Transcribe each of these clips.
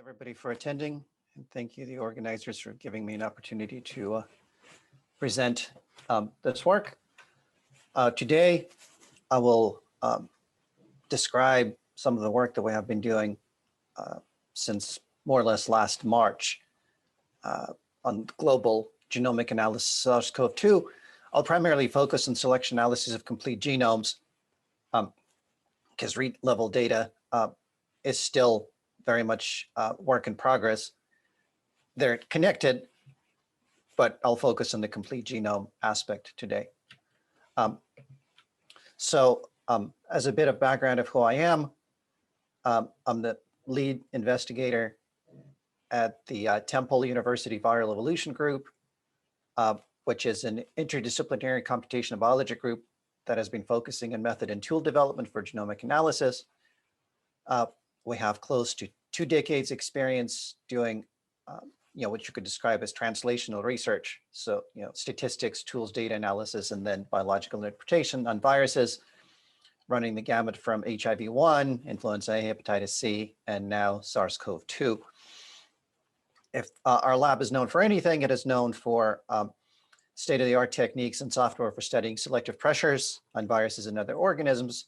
everybody for attending, and thank you, the organizers, for giving me an opportunity to present this work. Today, I will describe some of the work that we have been doing since more or less last March on global genomic analysis of SARS-CoV-2. I'll primarily focus on selection analysis of complete genomes because read-level data is still very much work in progress. They're connected, but I'll focus on the complete genome aspect today. As a bit of background of who I am, I'm the lead investigator at the Temple University Viral Evolution Group, which is an interdisciplinary computational biology group that has been focusing on method and tool development for genomic analysis. We have close to 2 decades experience doing, what you could describe as translational research. So, statistics, tools, data analysis, and then biological interpretation on viruses, running the gamut from HIV-1, influenza A, hepatitis C, and now SARS-CoV-2. If our lab is known for anything, it is known for state-of-the-art techniques and software for studying selective pressures on viruses and other organisms.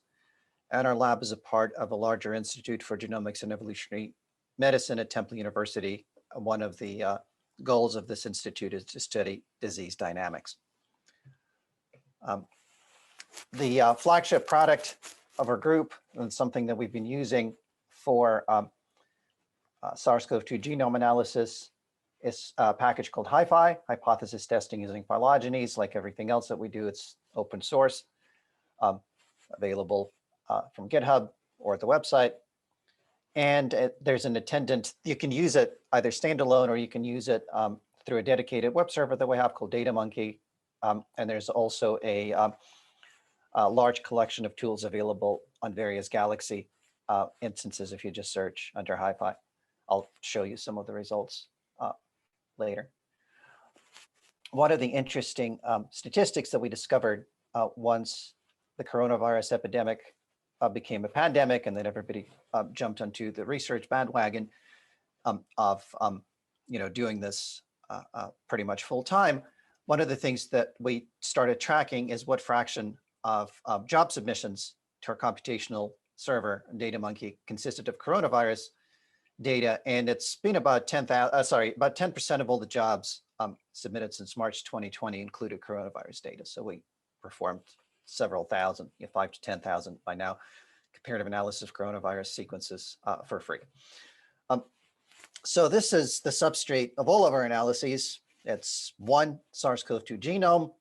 And our lab is a part of a larger Institute for Genomics and Evolutionary Medicine at Temple University. One of the goals of this institute is to study disease dynamics. The flagship product of our group, and something that we've been using for SARS-CoV-2 genome analysis, is a package called HiFi, hypothesis testing using phylogenies. Like everything else that we do, it's open source, available from GitHub or at the website. And there's an attendant, you can use it either standalone or you can use it through a dedicated web server that we have called DataMonkey. And there's also a large collection of tools available on various Galaxy instances if you just search under HiFi. I'll show you some of the results later. One of the interesting statistics that we discovered once the coronavirus epidemic became a pandemic, and then everybody jumped onto the research bandwagon of doing this pretty much full time. One of the things that we started tracking is what fraction of job submissions to our computational server, DataMonkey, consisted of coronavirus data, and it's been about 10% of all the jobs submitted since March 2020 included coronavirus data. So we performed several thousand, 5 to 10,000 by now, comparative analysis of coronavirus sequences for free. So this is the substrate of all of our analyses. It's one SARS-CoV-2 genome.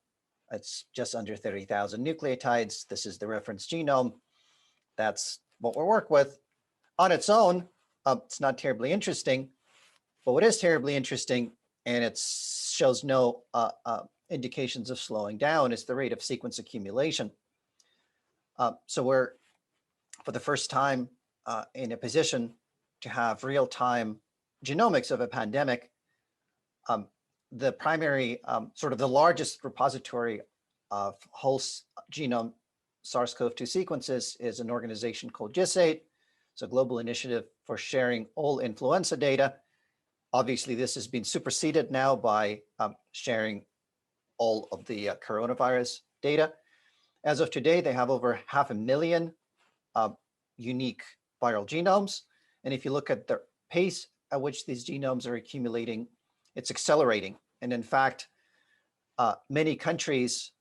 It's just under 30,000 nucleotides. This is the reference genome. That's what we work with. On its own, it's not terribly interesting, but what is terribly interesting, and it shows no indications of slowing down, is the rate of sequence accumulation. So we're, for the first time, in a position to have real-time genomics of a pandemic. The primary, sort of the largest repository of whole genome SARS-CoV-2 sequences is an organization called GISAID. It's a global initiative for sharing all influenza data. Obviously, this has been superseded now by sharing all of the coronavirus data. As of today, they have over 500,000 unique viral genomes. And if you look at the pace at which these genomes are accumulating, it's accelerating. And in fact, many countries,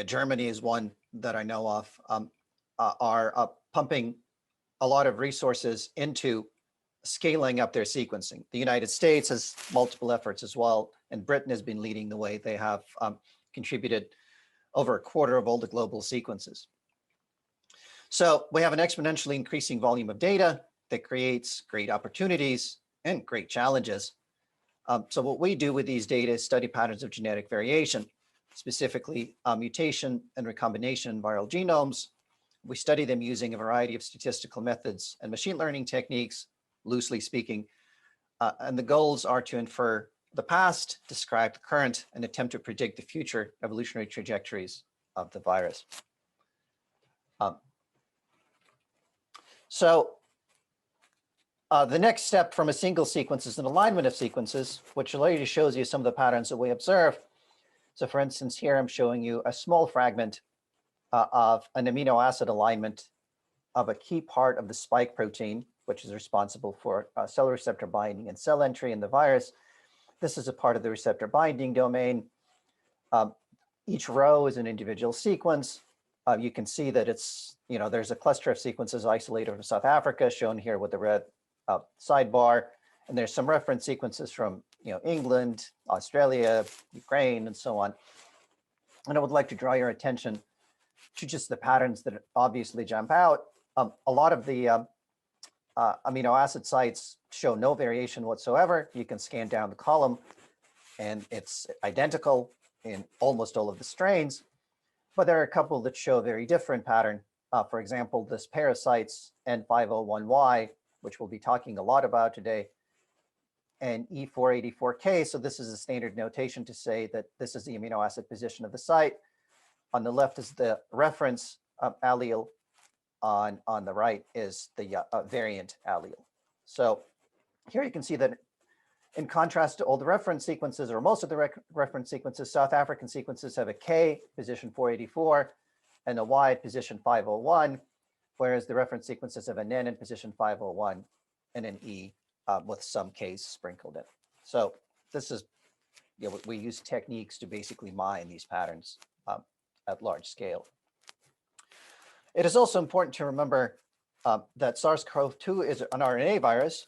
Germany is one that I know of, are pumping a lot of resources into scaling up their sequencing. The United States has multiple efforts as well, and Britain has been leading the way. They have contributed over 1/4 of all the global sequences. So we have an exponentially increasing volume of data that creates great opportunities and great challenges. So what we do with these data is study patterns of genetic variation, specifically mutation and recombination in viral genomes. We study them using a variety of statistical methods and machine learning techniques, loosely speaking. And the goals are to infer the past, describe the current, and attempt to predict the future evolutionary trajectories of the virus. So The next step from a single sequence is an alignment of sequences, which already shows you some of the patterns that we observe. So for instance, here I'm showing you a small fragment of an amino acid alignment of a key part of the spike protein, which is responsible for cell receptor binding and cell entry in the virus. This is a part of the receptor binding domain. Each row is an individual sequence. You can see that it's, there's a cluster of sequences isolated from South Africa, shown here with the red sidebar. And there's some reference sequences from, England, Australia, Ukraine, and so on. And I would like to draw your attention to just the patterns that obviously jump out. A lot of the amino acid sites show no variation whatsoever. You can scan down the column and it's identical in almost all of the strains, but there are a couple that show a very different pattern. For example, this pair of sites N501Y, which we'll be talking a lot about today, and E484K. So this is a standard notation to say that this is the amino acid position of the site. On the left is the reference allele. On the right is the variant allele. So here you can see that in contrast to all the reference sequences, or most of the reference sequences, South African sequences have a K, position 484, and a Y, position 501, whereas the reference sequences have an N in position 501 and an E with some Ks sprinkled in. So this is, we use techniques to basically mine these patterns at large scale. It is also important to remember that SARS-CoV-2 is an RNA virus.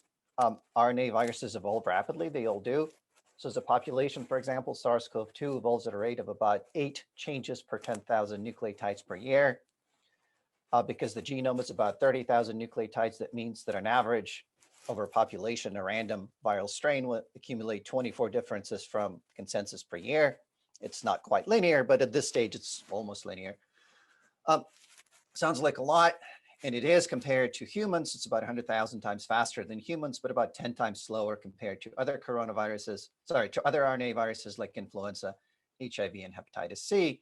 RNA viruses evolve rapidly, they all do. So as a population, for example, SARS-CoV-2 evolves at a rate of about 8 changes per 10,000 nucleotides per year. Because the genome is about 30,000 nucleotides, that means that on average, over a population, a random viral strain will accumulate 24 differences from consensus per year. It's not quite linear, but at this stage, it's almost linear. Sounds like a lot, and it is compared to humans. It's about 100,000 times faster than humans, but about 10 times slower compared to other coronaviruses, to other RNA viruses like influenza, HIV, and hepatitis C.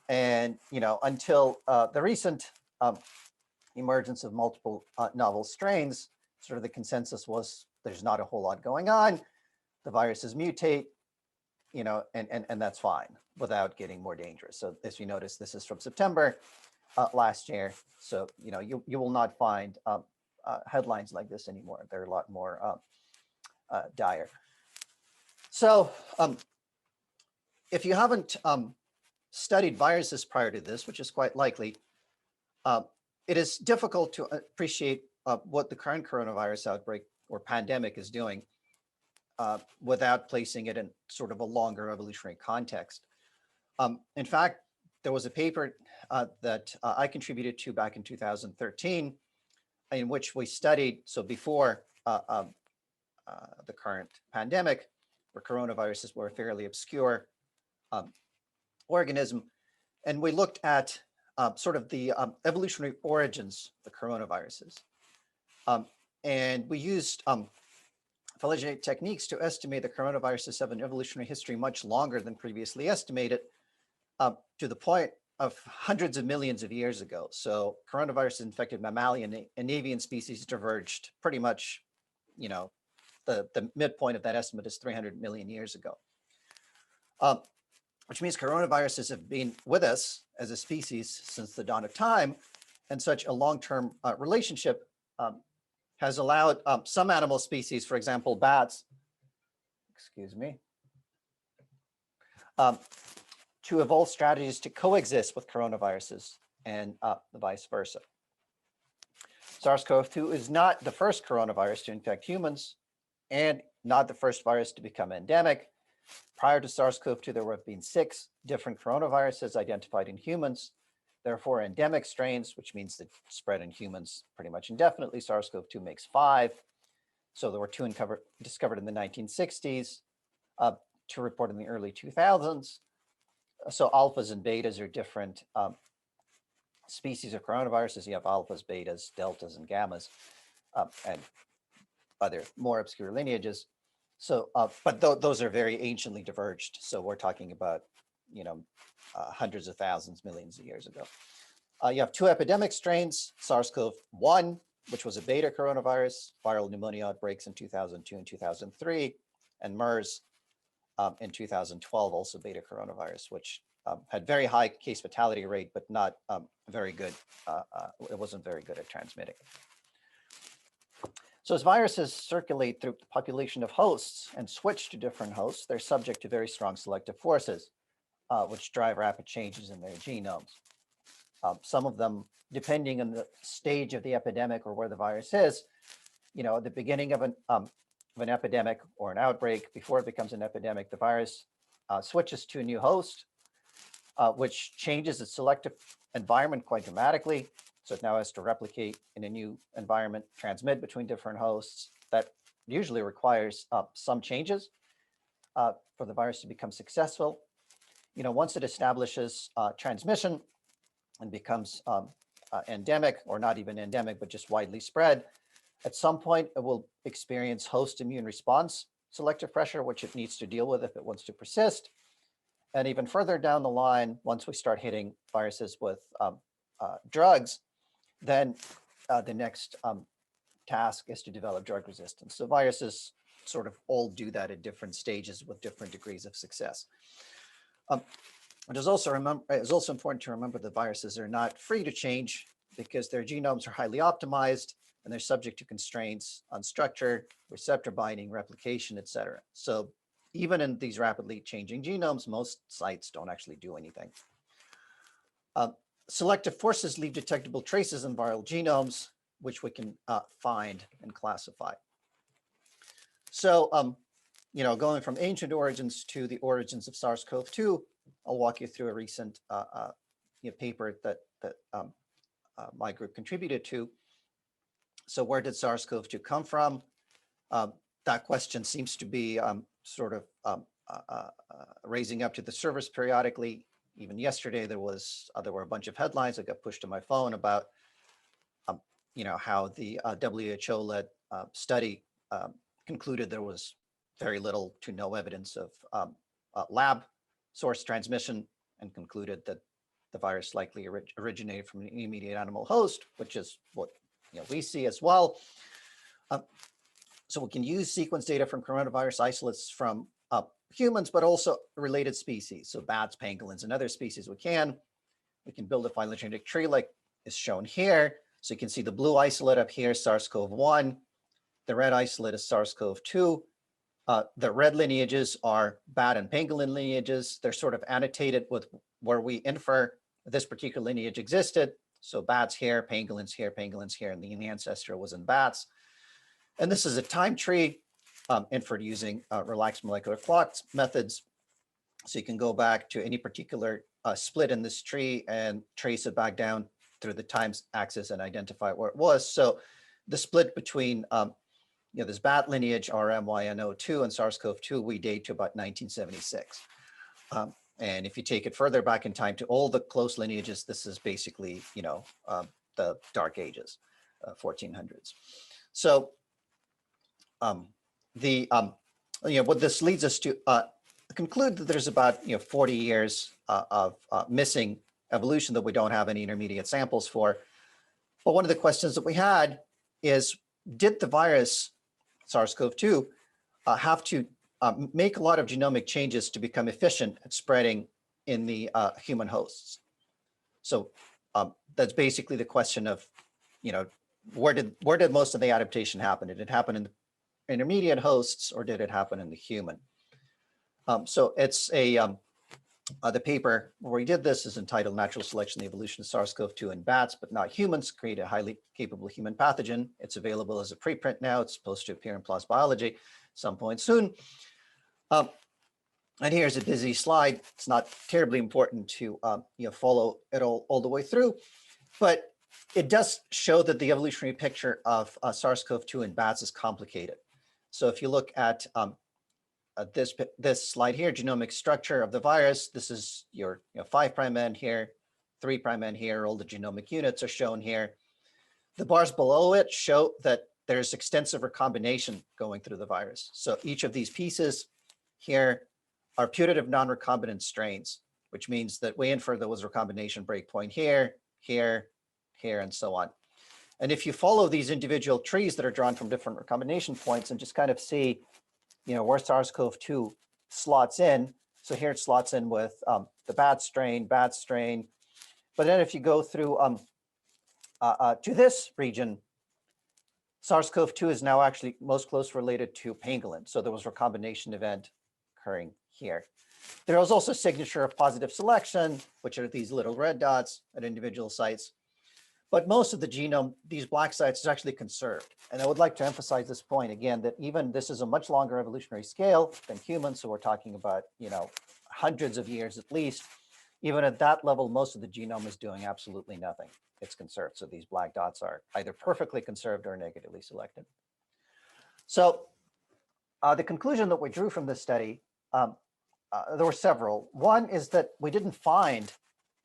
And, until the recent emergence of multiple novel strains, sort of the consensus was there's not a whole lot going on. The viruses mutate, and that's fine without getting more dangerous. So as you notice, this is from September last year. So, you will not find headlines like this anymore. They're a lot more dire. So if you haven't studied viruses prior to this, which is quite likely, it is difficult to appreciate what the current coronavirus outbreak or pandemic is doing without placing it in sort of a longer evolutionary context. In fact, there was a paper that I contributed to back in 2013, in which we studied, so before the current pandemic, where coronaviruses were a fairly obscure organism, and we looked at sort of the evolutionary origins of the coronaviruses. And we used phylogenetic techniques to estimate the coronaviruses have an evolutionary history much longer than previously estimated, to the point of hundreds of millions of years ago. So coronavirus infected mammalian and avian species diverged pretty much, the midpoint of that estimate is 300 million years ago. Which means coronaviruses have been with us as a species since the dawn of time, and such a long-term relationship has allowed some animal species, for example, bats, to evolve strategies to coexist with coronaviruses and vice versa. SARS-CoV-2 is not the first coronavirus to infect humans and not the first virus to become endemic. Prior to SARS-CoV-2, there have been 6 different coronaviruses identified in humans. There are 4 endemic strains, which means that spread in humans pretty much indefinitely. SARS-CoV-2 makes 5. So there were 2 discovered in the 1960s, 2 reported in the early 2000s. So alphas and betas are different species of coronaviruses. You have alphas, betas, deltas, and gammas, and other more obscure lineages. So, but those are very anciently diverged. So we're talking about, hundreds of thousands, millions of years ago. You have 2 epidemic strains, SARS-CoV-1 which was a beta coronavirus, viral pneumonia outbreaks in 2002 and 2003, and MERS in 2012, also beta coronavirus, which had very high case fatality rate, but not very good. It wasn't very good at transmitting. So as viruses circulate through the population of hosts and switch to different hosts, they're subject to very strong selective forces, which drive rapid changes in their genomes. Some of them, depending on the stage of the epidemic or where the virus is, at the beginning of an epidemic or an outbreak, before it becomes an epidemic, the virus switches to a new host, which changes its selective environment quite dramatically. So it now has to replicate in a new environment, transmit between different hosts. That usually requires some changes for the virus to become successful. Once it establishes transmission and becomes endemic, or not even endemic, but just widely spread, at some point it will experience host immune response selective pressure, which it needs to deal with if it wants to persist. And even further down the line, once we start hitting viruses with drugs, then the next task is to develop drug resistance. So viruses sort of all do that at different stages with different degrees of success. It is also important to remember that viruses are not free to change because their genomes are highly optimized and they're subject to constraints on structure, receptor binding, replication, et cetera. So even in these rapidly changing genomes, most sites don't actually do anything. Selective forces leave detectable traces in viral genomes, which we can find and classify. So, going from ancient origins to the origins of SARS-CoV-2, I'll walk you through a recent paper that my group contributed to. So where did SARS-CoV-2 come from? That question seems to be raising up to the surface periodically. Even yesterday, there were a bunch of headlines that got pushed to my phone about, how the WHO-led study concluded there was very little to no evidence of lab source transmission, and concluded that the virus likely originated from an immediate animal host, which is what we see as well. So we can use sequence data from coronavirus isolates from humans, but also related species. So bats, pangolins, and other species we can build a phylogenetic tree like is shown here. So you can see the blue isolate up here, SARS-CoV-1. The red isolate is SARS-CoV-2. The red lineages are bat and pangolin lineages. They're sort of annotated with where we infer this particular lineage existed. So bats here, pangolins here, and the ancestor was in bats. And this is a time tree inferred using relaxed molecular clock methods. So you can go back to any particular split in this tree and trace it back down through the time axis and identify where it was. So the split between this bat lineage RMYNO2 and SARS-CoV-2 we date to about 1976. And if you take it further back in time to all the close lineages, this is basically, the Dark Ages, 1400s. So what this leads us to conclude that there's about 40 years of missing evolution that we don't have any intermediate samples for. But one of the questions that we had is, did the virus SARS-CoV-2 have to make a lot of genomic changes to become efficient at spreading in the human hosts? So that's basically the question of, where did most of the adaptation happen? Did it happen in the intermediate hosts, or did it happen in the human? So it's the paper where we did this is entitled Natural Selection, the Evolution of SARS-CoV-2 in Bats, but not Humans, Create a Highly Capable Human Pathogen. It's available as a preprint now. It's supposed to appear in PLOS Biology at some point soon. And here's a busy slide. It's not terribly important to follow it all the way through, but it does show that the evolutionary picture of SARS-CoV-2 in bats is complicated. So if you look at this slide here, genomic structure of the virus, this is your 5' end here, 3' end here, all the genomic units are shown here. The bars below it show that there's extensive recombination going through the virus. So each of these pieces here are putative non-recombinant strains, which means that we infer there was a recombination breakpoint here, here, here, and so on. And if you follow these individual trees that are drawn from different recombination points and just kind of see, where SARS-CoV-2 slots in. So here it slots in with the bat strain. But then if you go through to this region, SARS-CoV-2 is now actually most close related to pangolin. So there was a recombination event occurring here. There was also signature of positive selection, which are these little red dots at individual sites. But most of the genome, these black sites, is actually conserved. And I would like to emphasize this point again, that even this is a much longer evolutionary scale than humans. So we're talking about, hundreds of years at least. Even at that level, most of the genome is doing absolutely nothing. It's conserved. So these black dots are either perfectly conserved or negatively selected. So the conclusion that we drew from this study, there were several. One is that we didn't find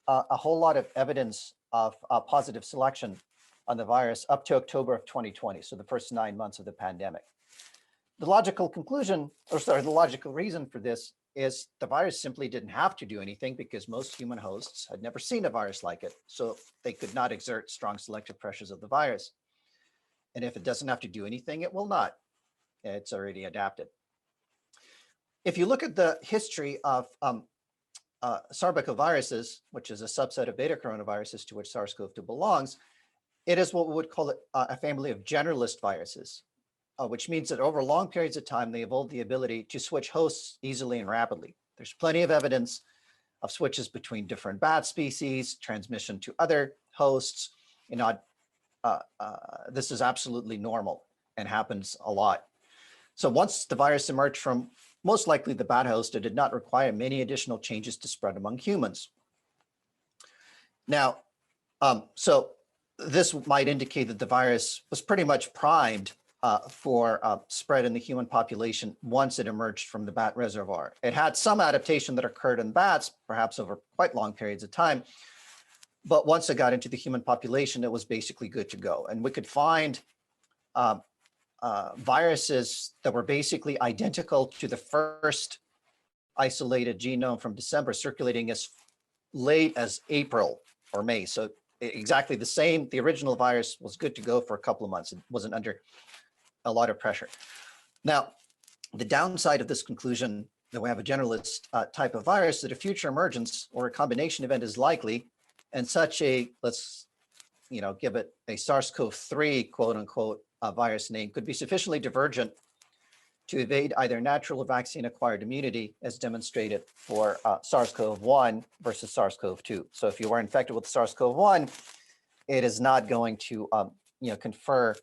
a whole lot of evidence of positive selection on the virus up to October of 2020, so the first 9 months of the pandemic. The logical conclusion, the logical reason for this is the virus simply didn't have to do anything because most human hosts had never seen a virus like it, so they could not exert strong selective pressures of the virus. And if it doesn't have to do anything, it will not. It's already adapted. If you look at the history of sarbecoviruses, which is a subset of beta coronaviruses to which SARS-CoV-2 belongs, it is what we would call a family of generalist viruses, which means that over long periods of time, they evolved the ability to switch hosts easily and rapidly. There's plenty of evidence of switches between different bat species, transmission to other hosts. This is absolutely normal and happens a lot. So once the virus emerged from most likely the bat host, it did not require many additional changes to spread among humans. Now, so this might indicate that the virus was pretty much primed for spread in the human population once it emerged from the bat reservoir. It had some adaptation that occurred in bats, perhaps over quite long periods of time, but once it got into the human population, it was basically good to go. And we could find viruses that were basically identical to the first isolated genome from December, circulating as late as April or May. So exactly the same. The original virus was good to go for a couple of months. It wasn't under a lot of pressure. Now, the downside of this conclusion that we have a generalist type of virus, that a future emergence or a combination event is likely, and such a, let's give it a SARS-CoV-3 quote unquote virus name, could be sufficiently divergent to evade either natural or vaccine acquired immunity, as demonstrated for SARS-CoV-1 versus SARS-CoV-2. So if you were infected with SARS-CoV-1, it is not going to confer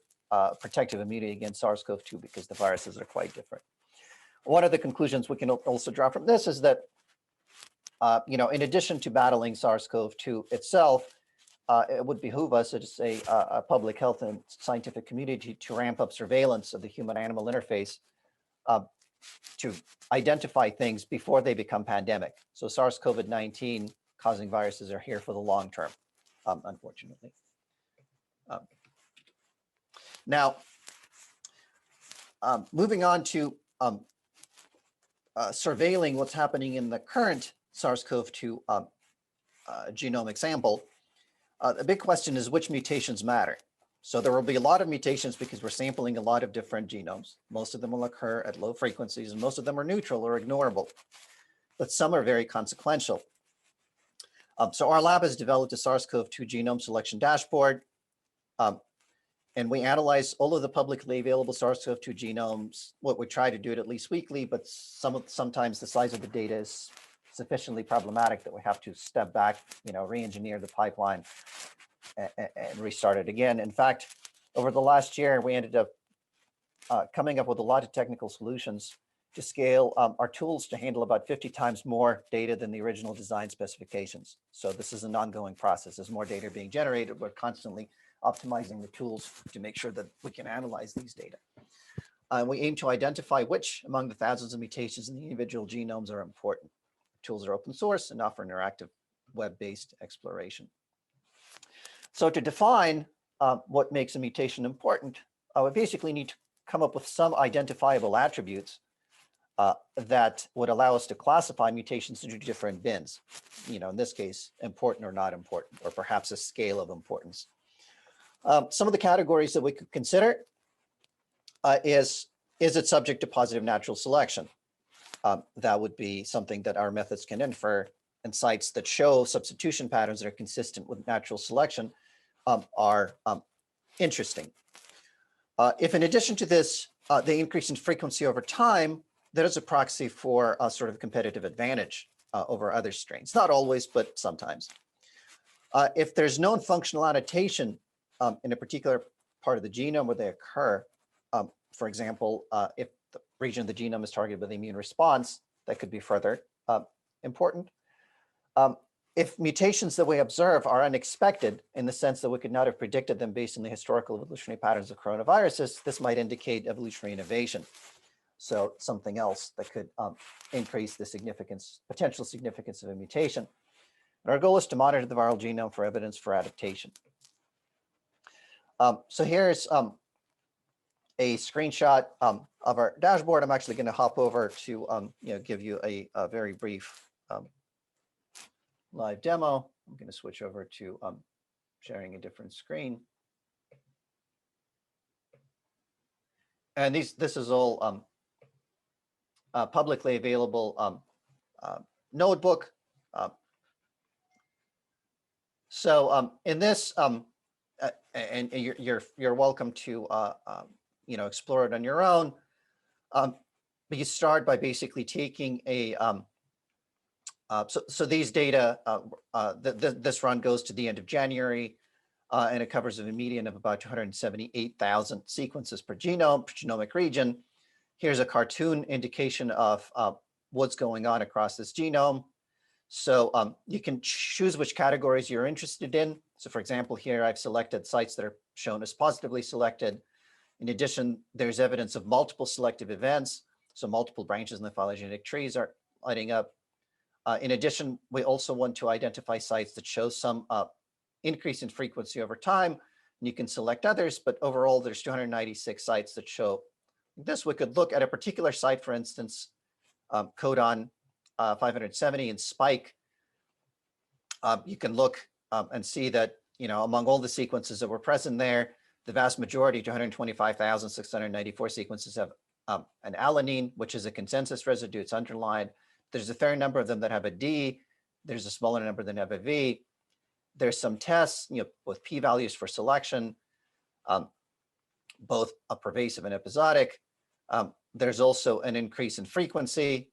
protective immunity against SARS-CoV-2 because the viruses are quite different. One of the conclusions we can also draw from this is that in addition to battling SARS-CoV-2 itself, it would behoove us as a public health and scientific community to ramp up surveillance of the human-animal interface to identify things before they become pandemic. So SARS-CoV-19 causing viruses are here for the long term, unfortunately. Now, moving on to surveilling what's happening in the current SARS-CoV-2 genomic sample, the big question is which mutations matter. So there will be a lot of mutations because we're sampling a lot of different genomes. Most of them will occur at low frequencies and most of them are neutral or ignorable, but some are very consequential. So our lab has developed a SARS-CoV-2 genome selection dashboard, and we analyze all of the publicly available SARS-CoV-2 genomes. What we try to do it at least weekly, but sometimes the size of the data is sufficiently problematic that we have to step back, re-engineer the pipeline and restart it again. In fact, over the last year, we ended up coming up with a lot of technical solutions to scale our tools to handle about 50 times more data than the original design specifications. So this is an ongoing process. As more data are being generated, we're constantly optimizing the tools to make sure that we can analyze these data. We aim to identify which among the thousands of mutations in the individual genomes are important. Tools are open source and offer interactive web-based exploration. So to define what makes a mutation important, we basically need to come up with some identifiable attributes that would allow us to classify mutations into different bins. In this case, important or not important, or perhaps a scale of importance. Some of the categories that we could consider is it subject to positive natural selection? That would be something that our methods can infer, and sites that show substitution patterns that are consistent with natural selection are interesting. If in addition to this, the increase in frequency over time, that is a proxy for a sort of competitive advantage over other strains. Not always, but sometimes. If there's known functional annotation in a particular part of the genome where they occur, for example, if the region of the genome is targeted by the immune response, that could be further important. If mutations that we observe are unexpected in the sense that we could not have predicted them based on the historical evolutionary patterns of coronaviruses, this might indicate evolutionary innovation. So something else that could increase the significance, potential significance of a mutation. And our goal is to monitor the viral genome for evidence for adaptation. So here's a screenshot of our dashboard. I'm actually going to hop over to give you a very brief live demo. I'm going to switch over to sharing a different screen. And this is all publicly available notebook. So in this, and you're welcome to explore it on your own. But you start by basically taking a so these data, this run goes to the end of January, and it covers a median of about 278,000 sequences per genome, per genomic region. Here's a cartoon indication of what's going on across this genome. So you can choose which categories you're interested in. So for example, here I've selected sites that are shown as positively selected. In addition, there's evidence of multiple selective events. So multiple branches in the phylogenetic trees are lighting up. In addition, we also want to identify sites that show some increase in frequency over time. And you can select others, but overall, there's 296 sites that show this. We could look at a particular site, for instance, codon 570 and spike. You can look and see that, among all the sequences that were present there, the vast majority, 225,694 sequences have an alanine, which is a consensus residue. It's underlined. There's a fair number of them that have a D. There's a smaller number that have a V. There's some tests, with p-values for selection, both pervasive and episodic. There's also an increase in frequency.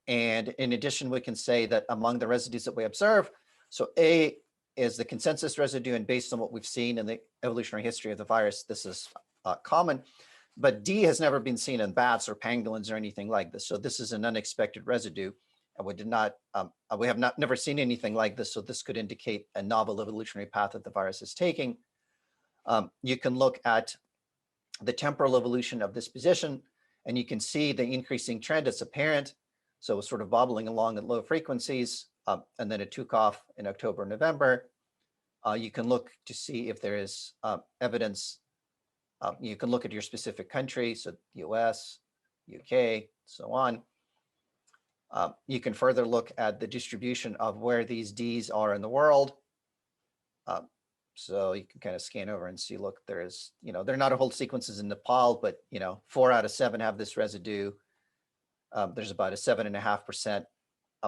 And in addition, we can say that among the residues that we observe, so A is the consensus residue, and based on what we've seen in the evolutionary history of the virus, this is common. But D has never been seen in bats or pangolins or anything like this. So this is an unexpected residue. And we have never seen anything like this. So this could indicate a novel evolutionary path that the virus is taking. You can look at the temporal evolution of this position, and you can see the increasing trend. It's apparent. So it's sort of bobbling along at low frequencies, and then it took off in October, November. You can look to see if there is evidence. You can look at your specific country, so US, UK, so on. You can further look at the distribution of where these Ds are in the world. So you can kind of scan over and see, look, there is, there are not a whole sequences in Nepal, but, 4 out of 7 have this residue. There's about a 7.5%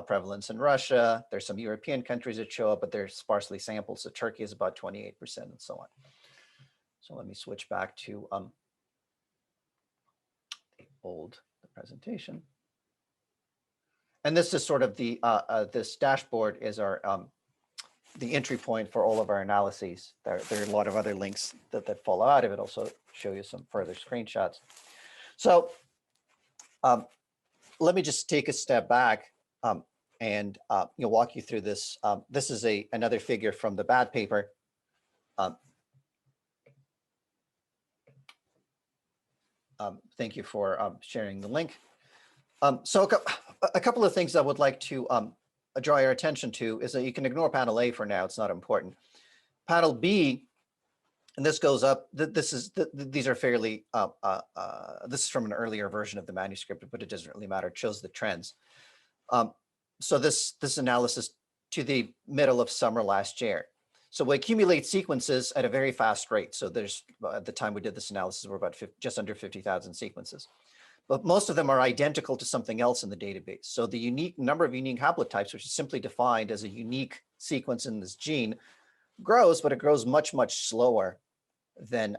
prevalence in Russia. There's some European countries that show up, but they're sparsely sampled. So Turkey is about 28% and so on. So let me switch back to the presentation. And this is sort of the, this dashboard is our, the entry point for all of our analyses. There are a lot of other links that follow out of it. Also show you some further screenshots. So let me just take a step back and walk you through this. This is another figure from the BAD paper. Thank you for sharing the link. So a couple of things I would like to draw your attention to is that you can ignore panel A for now. It's not important. Panel B, and this goes up. These are fairly. This is from an earlier version of the manuscript, but it doesn't really matter. It shows the trends. So this analysis to the middle of summer last year. So we accumulate sequences at a very fast rate. So there's, at the time we did this analysis, we're about just under 50,000 sequences. But most of them are identical to something else in the database. So the unique number of unique haplotypes, which is simply defined as a unique sequence in this gene, grows, but it grows much, much slower than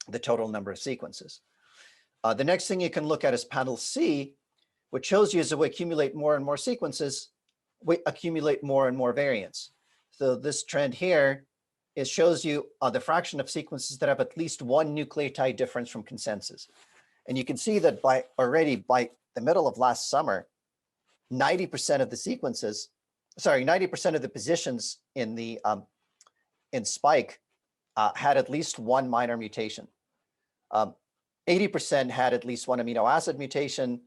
the total number of sequences. The next thing you can look at is panel C, which shows you as we accumulate more and more sequences, we accumulate more and more variants. So this trend here shows you the fraction of sequences that have at least one nucleotide difference from consensus. And you can see that already by the middle of last summer, 90% of the sequences, 90% of the positions in the in spike had at least one minor mutation. 80% had at least one amino acid mutation.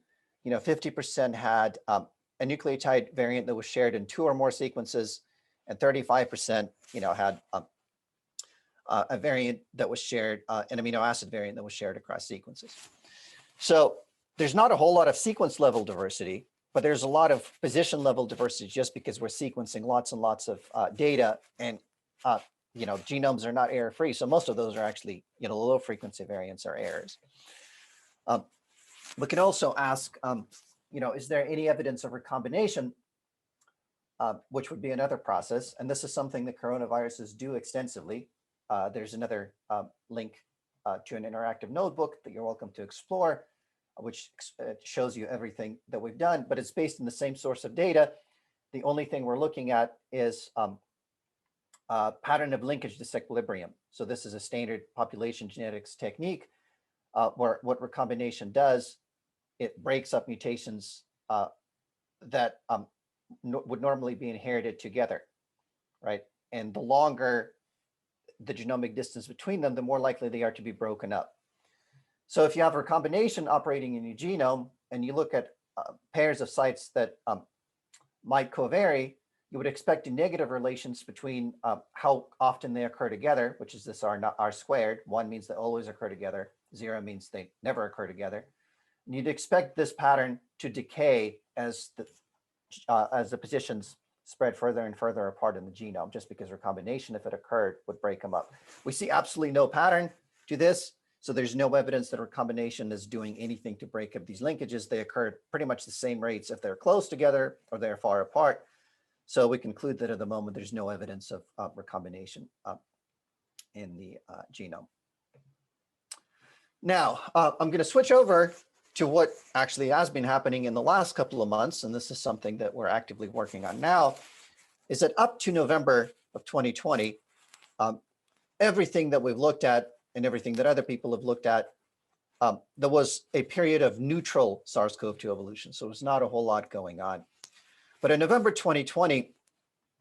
50% had a nucleotide variant that was shared in 2 or more sequences, and 35% had a variant that was shared, an amino acid variant that was shared across sequences. So there's not a whole lot of sequence level diversity, but there's a lot of position level diversity just because we're sequencing lots and lots of data, and genomes are not error free. So most of those are actually low frequency variants or errors. We can also ask, is there any evidence of recombination, which would be another process. And this is something that coronaviruses do extensively. There's another link to an interactive notebook that you're welcome to explore, which shows you everything that we've done, but it's based on the same source of data. The only thing we're looking at is pattern of linkage disequilibrium. So this is a standard population genetics technique where what recombination does, it breaks up mutations that would normally be inherited together, right? And the longer the genomic distance between them, the more likely they are to be broken up. So if you have recombination operating in your genome and you look at pairs of sites that might covary, you would expect negative relations between how often they occur together, which is this R squared. 1 means they always occur together. 0 means they never occur together. And you'd expect this pattern to decay as the positions spread further and further apart in the genome, just because recombination, if it occurred, would break them up. We see absolutely no pattern to this. So there's no evidence that recombination is doing anything to break up these linkages. They occur at pretty much the same rates if they're close together or they're far apart. So we conclude that at the moment, there's no evidence of recombination in the genome. Now, I'm going to switch over to what actually has been happening in the last couple of months, and this is something that we're actively working on now, is that up to November of 2020, everything that we've looked at and everything that other people have looked at, there was a period of neutral SARS-CoV-2 evolution. So there's not a whole lot going on. But in November 2020,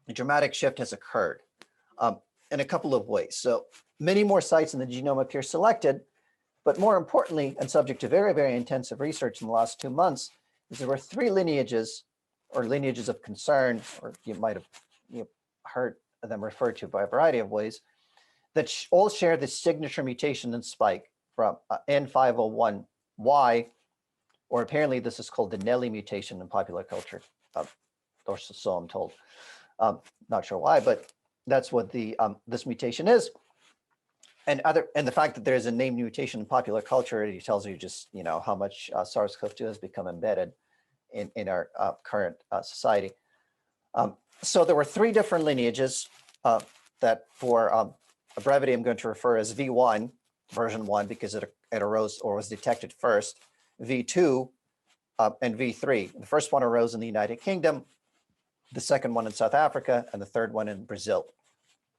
a dramatic shift has occurred in a couple of ways. So many more sites in the genome appear selected, but more importantly, and subject to very, very intensive research in the last 2 months, is there were 3 lineages or lineages of concern, or you might have heard them referred to by a variety of ways, that all share the signature mutation in spike from N501Y, or apparently this is called the Nelly mutation in popular culture, or so I'm told. Not sure why, but that's what the this mutation is. And the fact that there's a named mutation in popular culture, it tells you just how much SARS-CoV-2 has become embedded in our current society. So there were 3 different lineages that, for brevity, I'm going to refer as V1, version 1, because it arose or was detected first, V2, and V3. The first one arose in the United Kingdom, the second one in South Africa, and the third one in Brazil.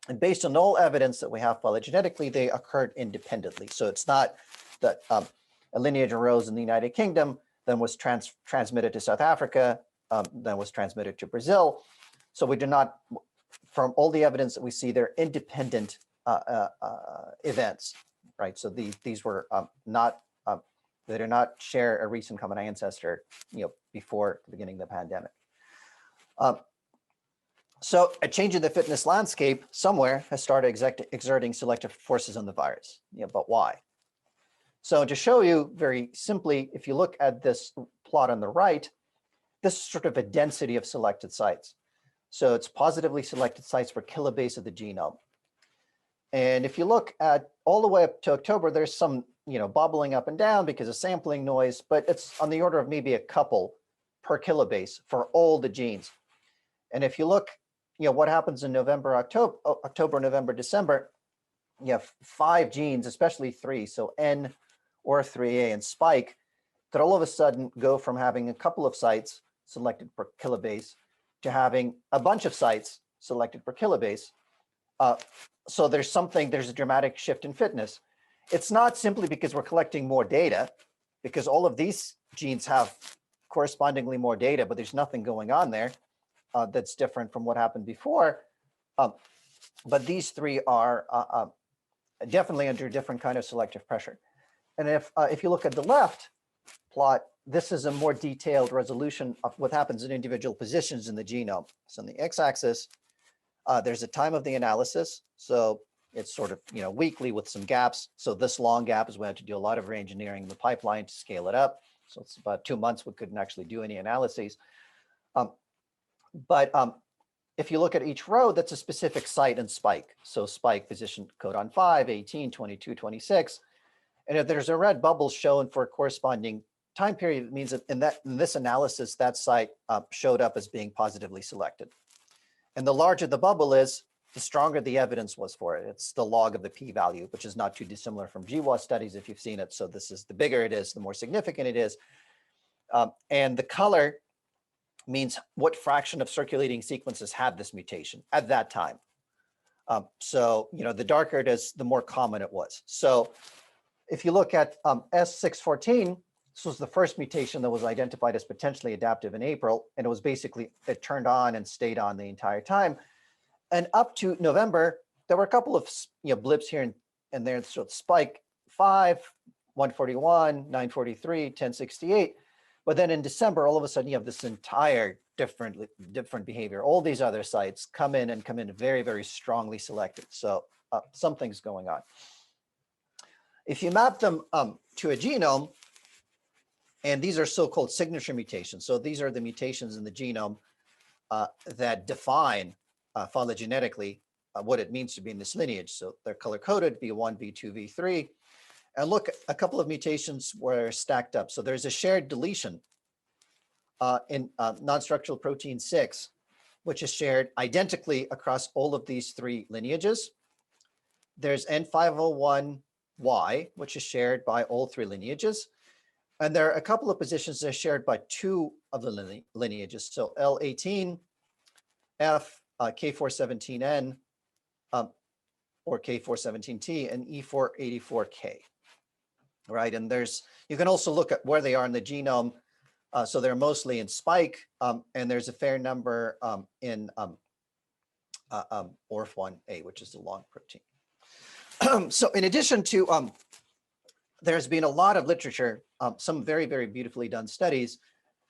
And based on all evidence that we have phylogenetically, they occurred independently. So it's not that a lineage arose in the United Kingdom, then was transmitted to South Africa, then was transmitted to Brazil. So we do not, from all the evidence that we see, they're independent events, right? So these were not, they do not share a recent common ancestor, before the beginning of the pandemic. So a change in the fitness landscape somewhere has started exerting selective forces on the virus. But why? So to show you very simply, if you look at this plot on the right, this is sort of a density of selected sites. So it's positively selected sites per kilobase of the genome. And if you look at all the way up to October, there's some, bubbling up and down because of sampling noise, but it's on the order of maybe a couple per kilobase for all the genes. And if you look, what happens in November, October, November, December, you have 5 genes, especially 3, so N or 3A and spike, that all of a sudden go from having a couple of sites selected per kilobase to having a bunch of sites selected per kilobase. So there's a dramatic shift in fitness. It's not simply because we're collecting more data, because all of these genes have correspondingly more data, but there's nothing going on there that's different from what happened before. But these 3 are definitely under a different kind of selective pressure. And if you look at the left plot, this is a more detailed resolution of what happens in individual positions in the genome. So on the x-axis, there's a time of the analysis. So it's sort of, weekly with some gaps. So this long gap is we had to do a lot of reengineering in the pipeline to scale it up. So it's about 2 months we couldn't actually do any analyses. But if you look at each row, that's a specific site and spike. So spike position codon 5, 18, 22, 26. And if there's a red bubble shown for a corresponding time period, it means that in this analysis, that site showed up as being positively selected. And the larger the bubble is, the stronger the evidence was for it. It's the log of the p-value, which is not too dissimilar from GWAS studies if you've seen it. So this is the bigger it is, the more significant it is. And the color means what fraction of circulating sequences had this mutation at that time. So, the darker it is, the more common it was. So if you look at S614, this was the first mutation that was identified as potentially adaptive in April, and it turned on and stayed on the entire time. And up to November, there were a couple of blips here and there. So spike 5, 141, 943, 1068. But then in December, all of a sudden, you have this entire different behavior. All these other sites come in very, very strongly selected. So something's going on. If you map them to a genome, and these are so-called signature mutations. So these are the mutations in the genome that define phylogenetically what it means to be in this lineage. So they're color-coded, V1, V2, V3. And look, a couple of mutations were stacked up. So there's a shared deletion in non-structural protein 6, which is shared identically across all of these 3 lineages. There's N501Y, which is shared by all 3 lineages. And there are a couple of positions that are shared by 2 of the lineages. So L18F, K417N, or K417T, and E484K. Right, and you can also look at where they are in the genome. So they're mostly in spike, and there's a fair number in ORF1A, which is the long protein. So in addition to, there's been a lot of literature, some very, very beautifully done studies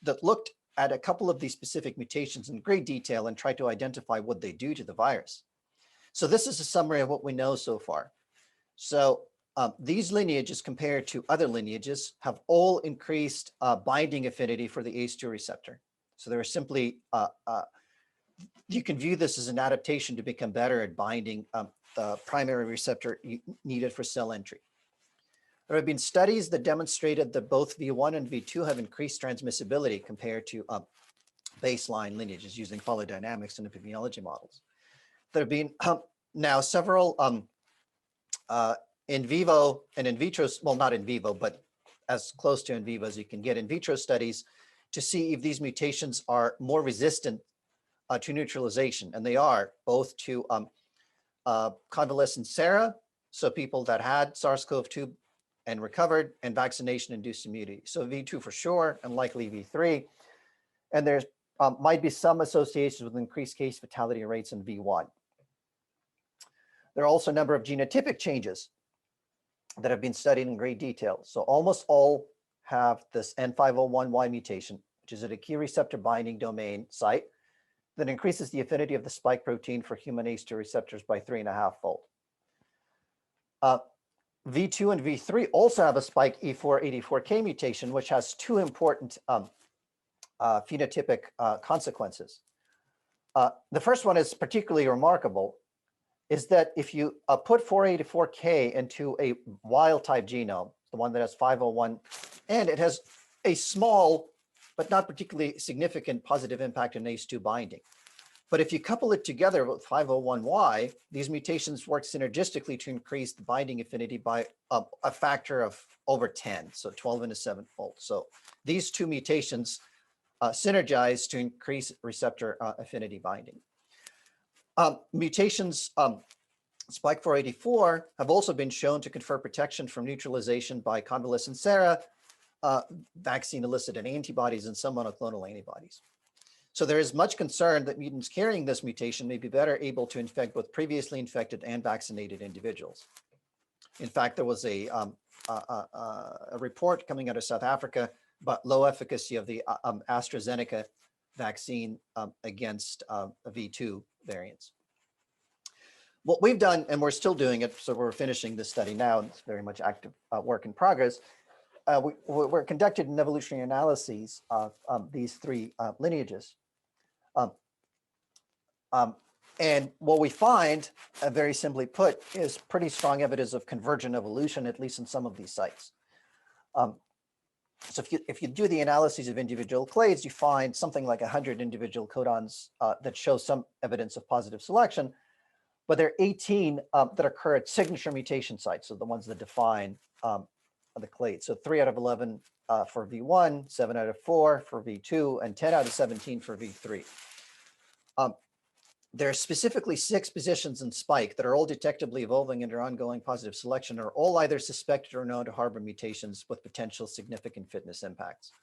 that looked at a couple of these specific mutations in great detail and tried to identify what they do to the virus. So this is a summary of what we know so far. So these lineages compared to other lineages have all increased binding affinity for the ACE2 receptor. So there are simply, you can view this as an adaptation to become better at binding the primary receptor needed for cell entry. There have been studies that demonstrated that both V1 and V2 have increased transmissibility compared to baseline lineages using phylogenomics and epidemiology models. There have been now several in vivo and in vitro, well, not in vivo, but as close to in vivo as you can get in vitro studies to see if these mutations are more resistant to neutralization. And they are both to convalescent sera, so people that had SARS-CoV-2 and recovered, and vaccination-induced immunity. So V2 for sure, and likely V3. And there's might be some associations with increased case fatality rates in V1. There are also a number of genotypic changes that have been studied in great detail. So almost all have this N501Y mutation, which is at a key receptor binding domain site that increases the affinity of the spike protein for human ACE2 receptors by 3.5-fold. V2 and V3 also have a spike E484K mutation, which has 2 important phenotypic consequences. The first one is particularly remarkable, is that if you put 484K into a wild type genome, the one that has 501, and it has a small but not particularly significant positive impact on ACE2 binding. But if you couple it together with 501Y, these mutations work synergistically to increase the binding affinity by a factor of over 10, so 12 and a 7-fold. So these two mutations synergize to increase receptor affinity binding. Mutations spike 484 have also been shown to confer protection from neutralization by convalescent sera, vaccine-elicited antibodies, and some monoclonal antibodies. So there is much concern that mutants carrying this mutation may be better able to infect both previously infected and vaccinated individuals. In fact, there was a report coming out of South Africa about low efficacy of the AstraZeneca vaccine against V2 variants. What we've done, and we're still doing it, so we're finishing this study now, and it's very much active work in progress. We're conducted an evolutionary analyses of these three lineages. And what we find, very simply put, is pretty strong evidence of convergent evolution, at least in some of these sites. So if you do the analyses of individual clades, you find something like 100 individual codons that show some evidence of positive selection, but there are 18 that occur at signature mutation sites, so the ones that define the clade. So 3 out of 11 for V1, 7 out of 4 for V2, and 10 out of 17 for V3. There are specifically 6 positions in spike that are all detectably evolving under ongoing positive selection, are all either suspected or known to harbor mutations with potential significant fitness impacts.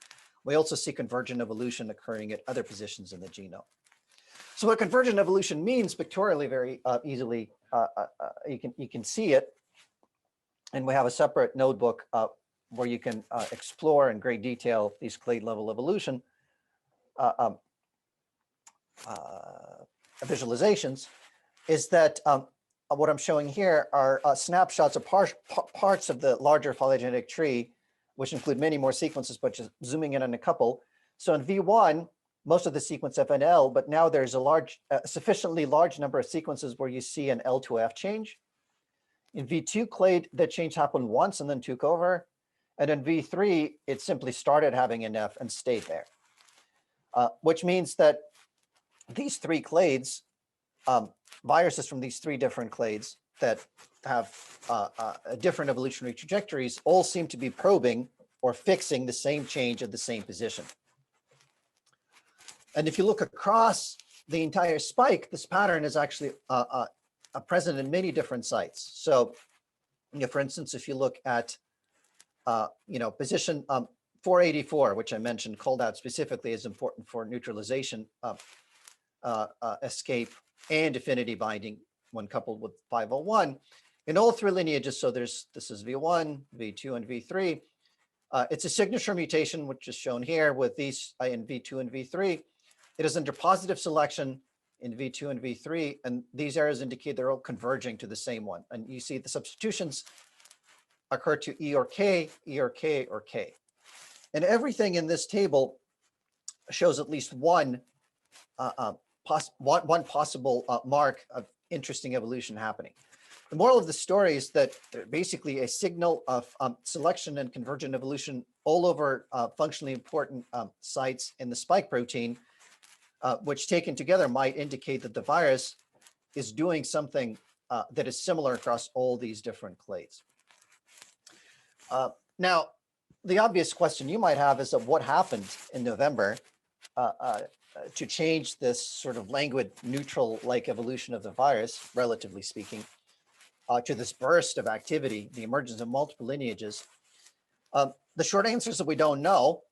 We also see convergent evolution occurring at other positions in the genome. So what convergent evolution means pictorially very easily, you can see it. And we have a separate notebook where you can explore in great detail these clade level evolution visualizations. Is that what I'm showing here are snapshots of parts of the larger phylogenetic tree, which include many more sequences, but just zooming in on a couple. So in V1, most of the sequence FNL, but now there's a sufficiently large number of sequences where you see an L to F change. In V2 clade, that change happened once and then took over. And in V3, it simply started having an F and stayed there, which means that these 3 clades, viruses from these 3 different clades that have different evolutionary trajectories, all seem to be probing or fixing the same change at the same position. And if you look across the entire spike, this pattern is actually present in many different sites. So, for instance, if you look at, position 484, which I mentioned, called out specifically as important for neutralization, escape, and affinity binding when coupled with 501, in all 3 lineages, so this is V1, V2, and V3, it's a signature mutation, which is shown here with these in V2 and V3. It is under positive selection in V2 and V3, and these areas indicate they're all converging to the same one. And you see the substitutions occur to E or K, E or K, or K. And everything in this table shows at least one possible mark of interesting evolution happening. The moral of the story is that basically a signal of selection and convergent evolution all over functionally important sites in the spike protein, which taken together might indicate that the virus is doing something that is similar across all these different clades. Now, the obvious question you might have is of what happened in November to change this sort of languid neutral-like evolution of the virus, relatively speaking, to this burst of activity, the emergence of multiple lineages. The short answer is that we don't know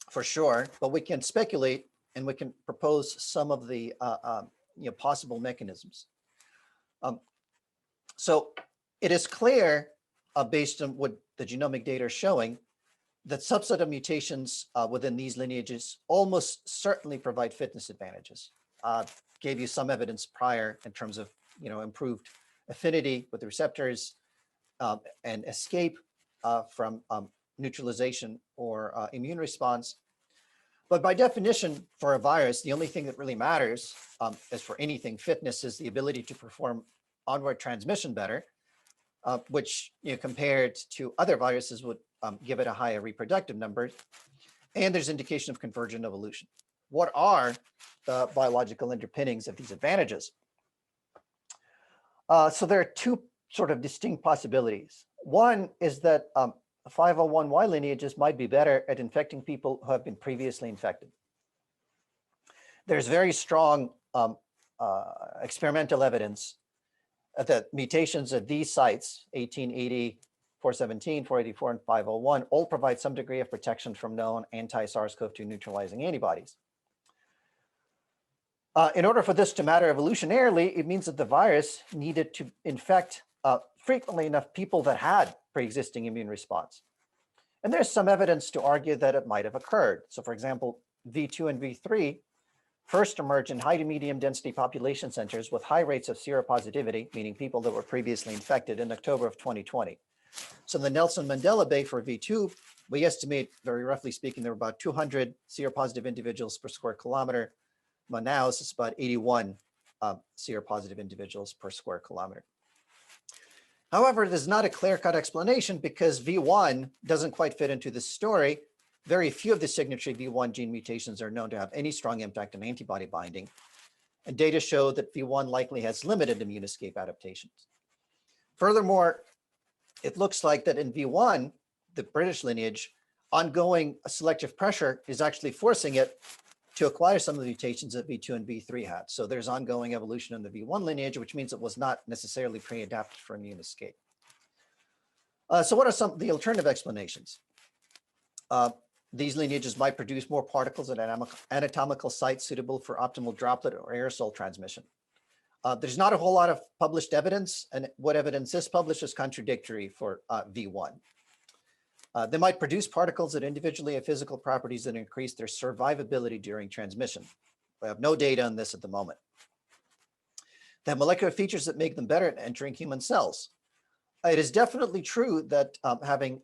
for sure, but we can speculate and we can propose some of the possible mechanisms. So it is clear, based on what the genomic data are showing, that subset of mutations within these lineages almost certainly provide fitness advantages. Gave you some evidence prior in terms of improved affinity with the receptors and escape from neutralization or immune response. But by definition, for a virus, the only thing that really matters, as for anything, fitness is the ability to perform onward transmission better, which, compared to other viruses would give it a higher reproductive number. And there's indication of convergent evolution. What are the biological underpinnings of these advantages? So there are two sort of distinct possibilities. One is that 501Y lineages might be better at infecting people who have been previously infected. There's very strong experimental evidence that mutations at these sites, 1880, 417, 484, and 501, all provide some degree of protection from known anti-SARS-CoV-2 neutralizing antibodies. In order for this to matter evolutionarily, it means that the virus needed to infect frequently enough people that had pre-existing immune response. And there's some evidence to argue that it might have occurred. So for example, V2 and V3 first emerged in high to medium density population centers with high rates of seropositivity, meaning people that were previously infected, in October of 2020. So the Nelson Mandela Bay for V2, we estimate, very roughly speaking, there were about 200 seropositive individuals per square kilometer. Manaus is about 81 seropositive individuals per square kilometer. However, there's not a clear-cut explanation because V1 doesn't quite fit into this story. Very few of the signature V1 gene mutations are known to have any strong impact on antibody binding. And data show that V1 likely has limited immune escape adaptations. Furthermore, it looks like that in V1, the British lineage, ongoing selective pressure is actually forcing it to acquire some of the mutations that V2 and V3 had. So there's ongoing evolution in the V1 lineage, which means it was not necessarily pre-adapted for immune escape. So what are some of the alternative explanations? These lineages might produce more particles at anatomical sites suitable for optimal droplet or aerosol transmission. There's not a whole lot of published evidence, and what evidence is published is contradictory for V1. They might produce particles that individually have physical properties that increase their survivability during transmission. We have no data on this at the moment. They have molecular features that make them better at entering human cells. It is definitely true that having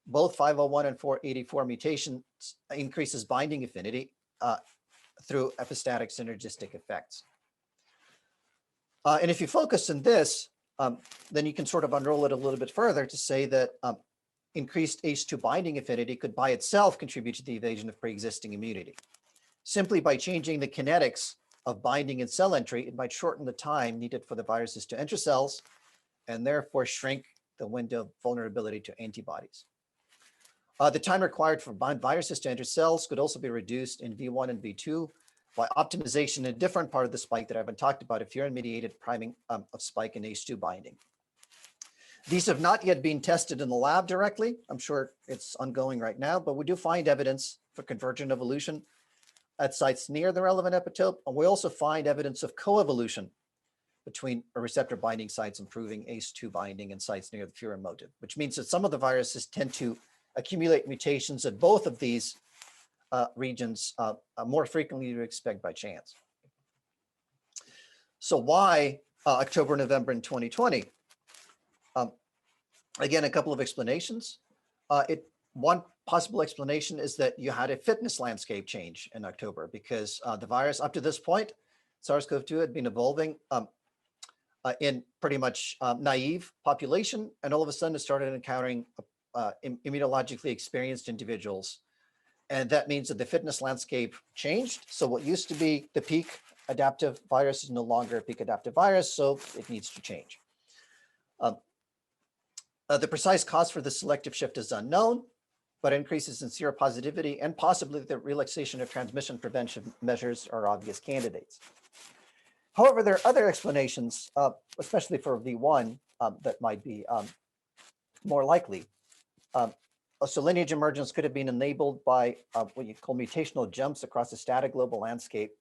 both 501 and 484 mutations increases binding affinity through epistatic synergistic effects. And if you focus on this, then you can sort of unroll it a little bit further to say that increased ACE2 binding affinity could by itself contribute to the evasion of pre-existing immunity. Simply by changing the kinetics of binding and cell entry, it might shorten the time needed for the viruses to enter cells and therefore shrink the window of vulnerability to antibodies. The time required for viruses to enter cells could also be reduced in V1 and V2 by optimization in a different part of the spike that I haven't talked about, furin-mediated priming of spike and ACE2 binding. These have not yet been tested in the lab directly. I'm sure it's ongoing right now, but we do find evidence for convergent evolution at sites near the relevant epitope. And we also find evidence of coevolution between receptor binding sites improving ACE2 binding and sites near the furin motive, which means that some of the viruses tend to accumulate mutations at both of these regions more frequently than you expect by chance. So why October, November in 2020? Again, a couple of explanations. One possible explanation is that you had a fitness landscape change in October because the virus up to this point, SARS-CoV-2 had been evolving in pretty much naive population, and all of a sudden it started encountering immunologically experienced individuals. And that means that the fitness landscape changed. So what used to be the peak adaptive virus is no longer a peak adaptive virus, so it needs to change. The precise cause for the selective shift is unknown, but increases in seropositivity and possibly the relaxation of transmission prevention measures are obvious candidates. However, there are other explanations, especially for V1, that might be more likely. So lineage emergence could have been enabled by what you call mutational jumps across the static global landscape,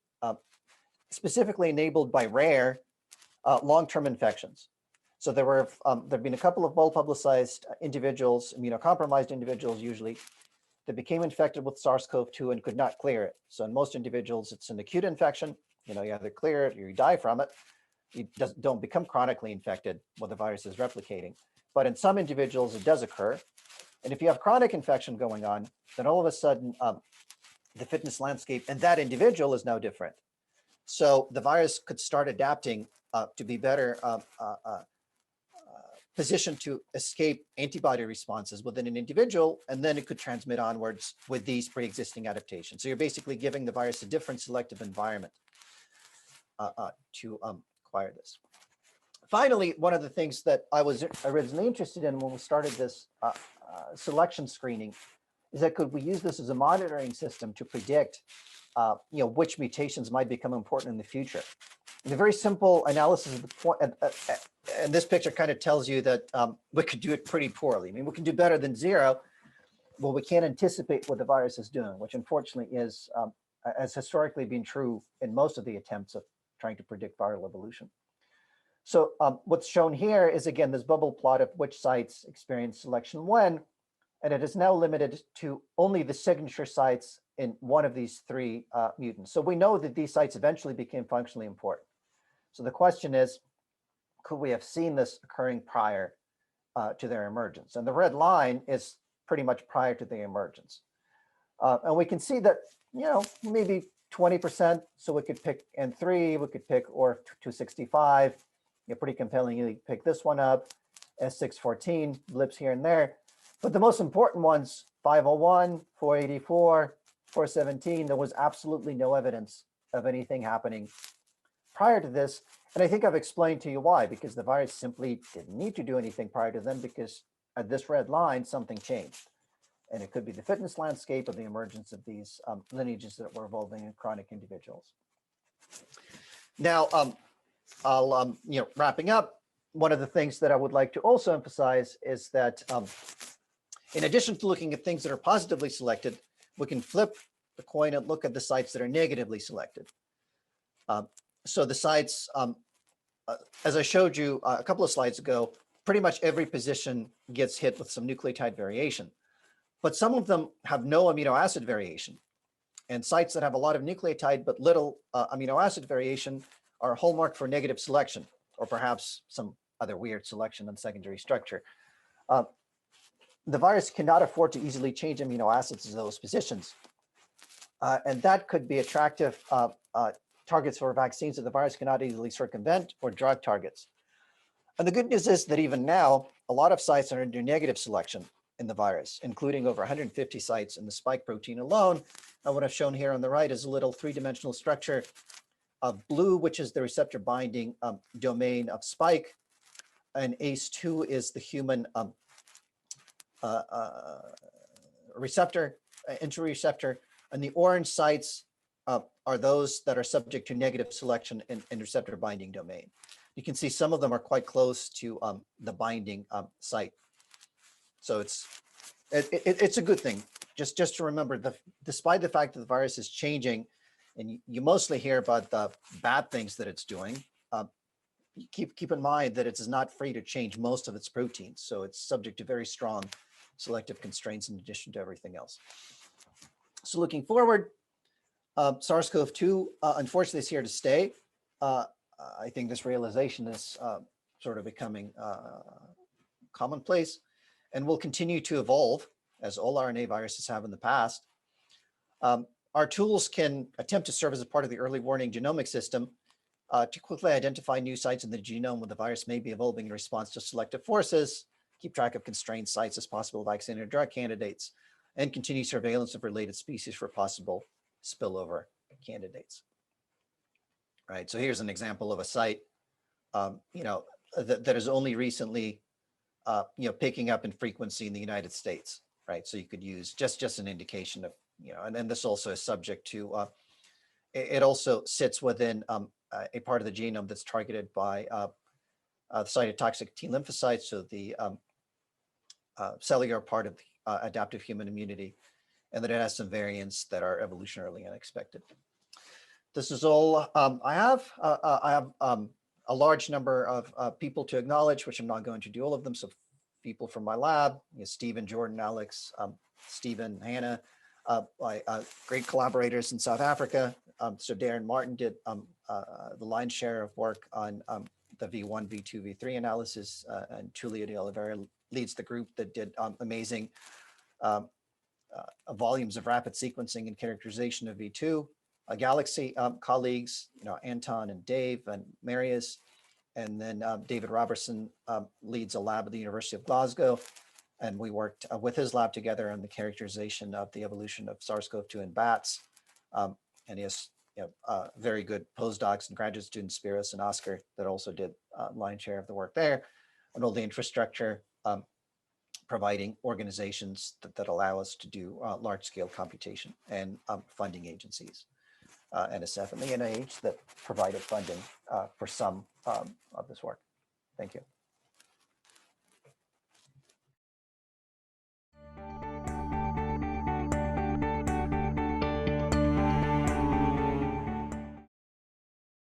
specifically enabled by rare long-term infections. So there have been a couple of well-publicized individuals, immunocompromised individuals usually, that became infected with SARS-CoV-2 and could not clear it. So in most individuals, it's an acute infection. You either clear it or you die from it. You don't become chronically infected while the virus is replicating. But in some individuals, it does occur. And if you have chronic infection going on, then all of a sudden, the fitness landscape in that individual is now different. So the virus could start adapting to be better positioned to escape antibody responses within an individual, and then it could transmit onwards with these pre-existing adaptations. So you're basically giving the virus a different selective environment to acquire this. Finally, one of the things that I was originally interested in when we started this selection screening is that could we use this as a monitoring system to predict which mutations might become important in the future. And a very simple analysis of the point, and this picture kind of tells you that we could do it pretty poorly. I mean, we can do better than zero, but we can't anticipate what the virus is doing, which unfortunately is, has historically been true in most of the attempts of trying to predict viral evolution. So what's shown here is, again, this bubble plot of which sites experience selection when, and it is now limited to only the signature sites in one of these three mutants. So we know that these sites eventually became functionally important. So the question is, could we have seen this occurring prior to their emergence? And the red line is pretty much prior to the emergence. And we can see that, maybe 20%. So we could pick N3, we could pick OR265. Pretty compellingly pick this one up, S614, blips here and there. But the most important ones, 501, 484, 417, there was absolutely no evidence of anything happening prior to this. And I think I've explained to you why, because the virus simply didn't need to do anything prior to them, because at this red line, something changed. And it could be the fitness landscape or the emergence of these lineages that were evolving in chronic individuals. Now, I'll, wrapping up, one of the things that I would like to also emphasize is that in addition to looking at things that are positively selected, we can flip the coin and look at the sites that are negatively selected. So the sites, as I showed you a couple of slides ago, pretty much every position gets hit with some nucleotide variation, but some of them have no amino acid variation. And sites that have a lot of nucleotide but little amino acid variation are a hallmark for negative selection, or perhaps some other weird selection on secondary structure. The virus cannot afford to easily change amino acids to those positions. And that could be attractive targets for vaccines that the virus cannot easily circumvent, or drug targets. And the good news is that even now, a lot of sites are under negative selection in the virus, including over 150 sites in the spike protein alone. And what I've shown here on the right is a little three-dimensional structure of blue, which is the receptor binding domain of spike, and ACE2 is the human receptor, entry receptor, and the orange sites are those that are subject to negative selection in receptor binding domain. You can see some of them are quite close to the binding site. So it's a good thing. Just to remember, despite the fact that the virus is changing, and you mostly hear about the bad things that it's doing, keep in mind that it is not free to change most of its proteins. So it's subject to very strong selective constraints in addition to everything else. So looking forward, SARS-CoV-2 unfortunately is here to stay. I think this realization is sort of becoming commonplace and will continue to evolve as all RNA viruses have in the past. Our tools can attempt to serve as a part of the early warning genomic system to quickly identify new sites in the genome where the virus may be evolving in response to selective forces, keep track of constrained sites as possible vaccine or drug candidates, and continue surveillance of related species for possible spillover candidates. Right, so here's an example of a site, that is only recently, picking up in frequency in the United States, right? So you could use just an indication of, and then this also is subject to, it also sits within a part of the genome that's targeted by the cytotoxic T lymphocytes, so the cellular part of the adaptive human immunity, and that it has some variants that are evolutionarily unexpected. This is all I have. I have a large number of people to acknowledge, which I'm not going to do all of them. So people from my lab, Stephen, Jordan, Alex, Stephen, Hannah, my great collaborators in South Africa. So Darren Martin did the lion's share of work on the V1, V2, V3 analysis, and Julia de Oliveira leads the group that did amazing volumes of rapid sequencing and characterization of V2. Galaxy colleagues, Anton and Dave and Marius, and then David Robertson leads a lab at the University of Glasgow. And we worked with his lab together on the characterization of the evolution of SARS-CoV-2 in bats. And he has very good postdocs and graduate students, Spiros and Oscar, that also did lion's share of the work there, and all the infrastructure providing organizations that allow us to do large-scale computation, and funding agencies, NSF and the NIH, that provided funding for some of this work. Thank you.